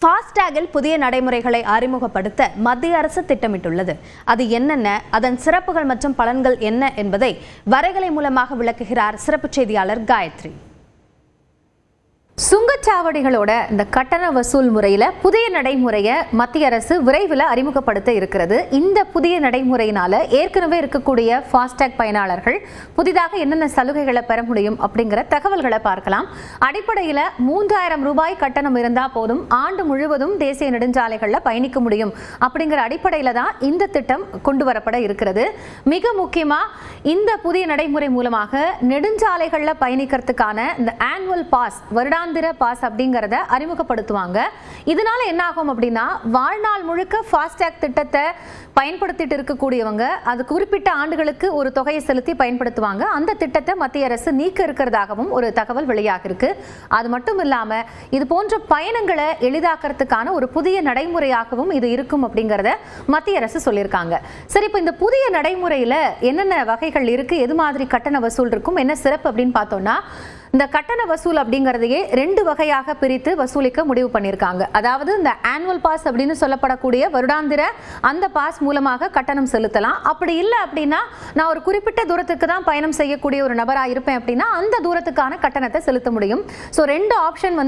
ஃபாஸ்டாகில் புதிய நடைமுறைகளை அறிமுகப்படுத்த மத்திய அரசு திட்டமிட்டுள்ளது. அது என்னென்ன, அதன் சிறப்புகள் மற்றும் பலன்கள் என்ன என்பதை வரைகலை மூலமாக விளக்குகிறார் சிறப்பு செய்தியாளர் காயத்ரி. சுங்கச்சாவடிகளோட இந்த கட்டண வசூல் முறையில புதிய நடைமுறையை மத்திய அரசு விரைவில் அறிமுகப்படுத்த இருக்கிறது. இந்த புதிய நடைமுறையினால ஏற்கனவே இருக்கக்கூடிய ஃபாஸ்டாக் பயனாளர்கள் புதிதாக என்னென்ன சலுகைகளை பெற முடியும் அப்படிங்கிற தகவல்களை பார்க்கலாம். அடிப்படையில் 3000 ரூபாய் கட்டணம் இருந்தா போதும் ஆண்டு முழுவதும் தேசிய நெடுஞ்சாலைகள்ல பயணிக்க முடியும் அப்படிங்கிற அடிப்படையில தான் இந்த திட்டம் கொண்டு வரப்பட இருக்கிறது. மிக முக்கியமா இந்த புதிய நடைமுறை மூலமாக நெடுஞ்சாலைகள்ல பயணிக்கிறதுக்கான இந்த ஆனுவல் பாஸ், வருடாந்திர பாஸ் அப்படிங்கறத அறிமுகப்படுத்துவாங்க. இதனால என்ன ஆகும் அப்படின்னா, வாழ்நாள் முழுக்க ஃபாஸ்டாக் திட்டத்தை பயன்படுத்திட்டு இருக்கக்கூடியவங்க அது குறிப்பிட்ட ஆண்டுகளுக்கு ஒரு தொகையை செலுத்தி பயன்படுத்துவாங்க. அந்த திட்டத்தை மத்திய அரசு நீக்க இருக்கிறதாகவும் ஒரு தகவல் வெளியாக இருக்கு. அது மட்டும் இல்லாம இது போன்ற பயணங்களை எளிதாக்குறதுக்கான ஒரு புதிய நடைமுறையாகவும் இது இருக்கும் அப்படிங்கறத மத்திய அரசு சொல்லியிருக்காங்க. சரி, இப்போ இந்த புதிய நடைமுறையில என்னென்ன வகைகள் இருக்கு, எது மாதிரி கட்டண வசூல் இருக்கும், என்ன சிறப்பு அப்படின்னு பார்த்தோம்னா, இந்த கட்டண வசூல் அப்படிங்கறதையே 2 வகையாக பிரித்து வசூலிக்க முடிவு பண்ணியிருக்காங்க. அதாவது இந்த ஆனுவல் பாஸ் அப்படின்னு சொல்லப்படக்கூடிய வருடாந்திர அந்த பாஸ் மூலமாக கட்டணம் செலுத்தலாம். அப்படி இல்லை அப்படின்னா, நான் ஒரு குறிப்பிட்ட தூரத்துக்கு தான் பயணம் செய்யக்கூடிய ஒரு நபராக இருப்பேன் அப்படின்னா அந்த தூரத்துக்கான கட்டணத்தை செலுத்த முடியும். ஸோ 2 ஆப்ஷன்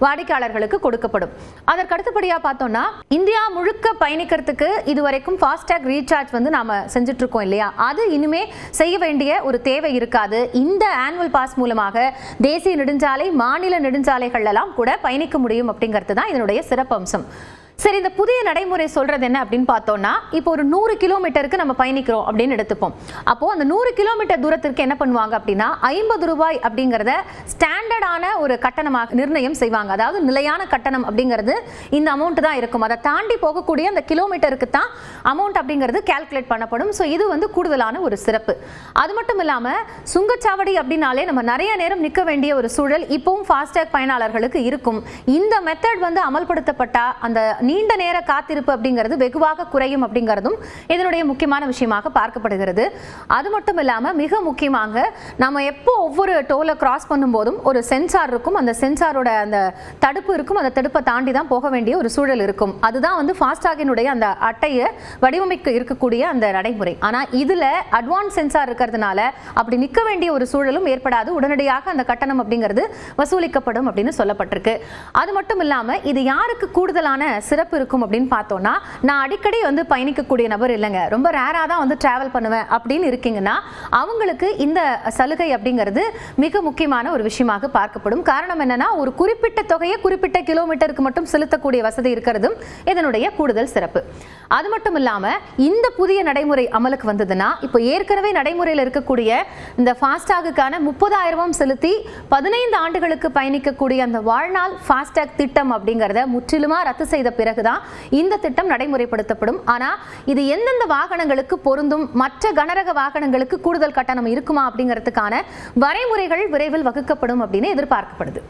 வாடிக்கையாளர்களுக்கு கொடுக்கப்படும். அதற்கு அடுத்தபடியாக பார்த்தோம்னா, இந்தியா முழுக்க பயணிக்கிறதுக்கு இதுவரைக்கும் ஃபாஸ்டாக் ரீசார்ஜ் நாம செஞ்சுட்டு இருக்கோம் இல்லையா, அது இனிமே செய்ய வேண்டிய ஒரு தேவை இருக்காது. இந்த ஆனுவல் பாஸ் மூலமாக தேசிய நெடுஞ்சாலை, மாநில நெடுஞ்சாலைகள் எல்லாம் கூட பயணிக்க முடியும் அப்படிங்கிறது தான் இதனுடைய சிறப்பம்சம். சரி, இந்த புதிய நடைமுறை சொல்றது என்ன அப்படின்னு பார்த்தோம்னா, இப்போ ஒரு 100 கிலோமீட்டருக்கு நம்ம பயணிக்கிறோம் அப்படின்னு எடுத்துப்போம். அப்போ அந்த 100 கிலோமீட்டர் தூரத்திற்கு என்ன பண்ணுவாங்க அப்படின்னா, 50 ரூபாய் அப்படிங்கறத ஸ்டாண்டர்டான ஒரு கட்டணமாக நிர்ணயம் செய்வாங்க. அதாவது நிலையான கட்டணம் அப்படிங்கிறது இந்த அமௌண்ட் தான் இருக்கும். அதை தாண்டி போகக்கூடிய அந்த கிலோமீட்டருக்கு தான் அமௌண்ட் அப்படிங்கிறது கால்குலேட் பண்ணப்படும். ஸோ இது கூடுதலான ஒரு சிறப்பு. அது மட்டும் இல்லாம சுங்கச்சாவடி அப்படின்னாலே நம்ம நிறைய நேரம் நிற்க வேண்டிய ஒரு சூழல் இப்பவும் ஃபாஸ்டாக் பயனாளர்களுக்கு இருக்கும். இந்த மெத்தட் அமல்படுத்தப்பட்டா அந்த நீண்ட நேர காத்திருப்பு அப்படிங்கிறது வெகுவாக குறையும் அப்படிங்கிறதும் இதனுடைய முக்கியமான விஷயமாக பார்க்கப்படுகிறது. அது மட்டும் இல்லாம மிக முக்கியமாக நம்ம எப்போ ஒவ்வொரு டோலை கிராஸ் பண்ணும் போதும் ஒரு சென்சார் இருக்கும். அந்த சென்சாரோட அந்த தடுப்பு இருக்கும். அந்த தடுப்பை தாண்டி தான் போக வேண்டிய ஒரு சூழல் இருக்கும். அதுதான் ஃபாஸ்டாகினுடைய அந்த அட்டையை வடிவமைக்க இருக்கக்கூடிய அந்த நடைமுறை. ஆனா இதுல அட்வான்ஸ் சென்சார் இருக்கிறதுனால அப்படி நிற்க வேண்டிய ஒரு சூழலும் ஏற்படாது. உடனடியாக அந்த கட்டணம் அப்படிங்கிறது வசூலிக்கப்படும் அப்படின்னு சொல்லப்பட்டிருக்கு. அது மட்டும் இல்லாம இது யாருக்கு கூடுதலான சிறப்பு இருக்கும் அப்படின்னு பார்த்தோம்னா, நான் அடிக்கடி பயணிக்கக்கூடிய நபர் இல்லைங்க, ரொம்ப ரேரா தான் டிராவல் பண்ணுவேன் அப்படின்னு இருக்கீங்கன்னா அவங்களுக்கு இந்த சலுகை அப்படிங்கிறது மிக முக்கியமான ஒரு விஷயமாக பார்க்கப்படும். காரணம் என்னன்னா, ஒரு குறிப்பிட்ட தொகையை குறிப்பிட்ட கிலோமீட்டருக்கு மட்டும் செலுத்தக்கூடிய வசதி இருக்கிறதும் இதனுடைய கூடுதல் சிறப்பு. அது மட்டும் இல்லாம இந்த புதிய நடைமுறை அமலுக்கு வந்ததுன்னா, இப்போ ஏற்கனவே நடைமுறையில் இருக்கக்கூடிய இந்த ஃபாஸ்டாகுக்கான 30,000 செலுத்தி 15 ஆண்டுகளுக்கு பயணிக்கக்கூடிய அந்த வாழ்நாள் ஃபாஸ்டாக் திட்டம் அப்படிங்கறத முற்றிலுமா ரத்து செய்த பிறகுதான் இந்த திட்டம் நடைமுறைப்படுத்தப்படும். ஆனா இது எந்தெந்த வாகனங்களுக்கு பொருந்தும், மற்ற கனரக வாகனங்களுக்கு கூடுதல் கட்டணம் இருக்குமா அப்படிங்கிறதுக்கான வரைமுறைகள் விரைவில் வகுக்கப்படும் அப்படின்னு எதிர்பார்க்கப்படுது.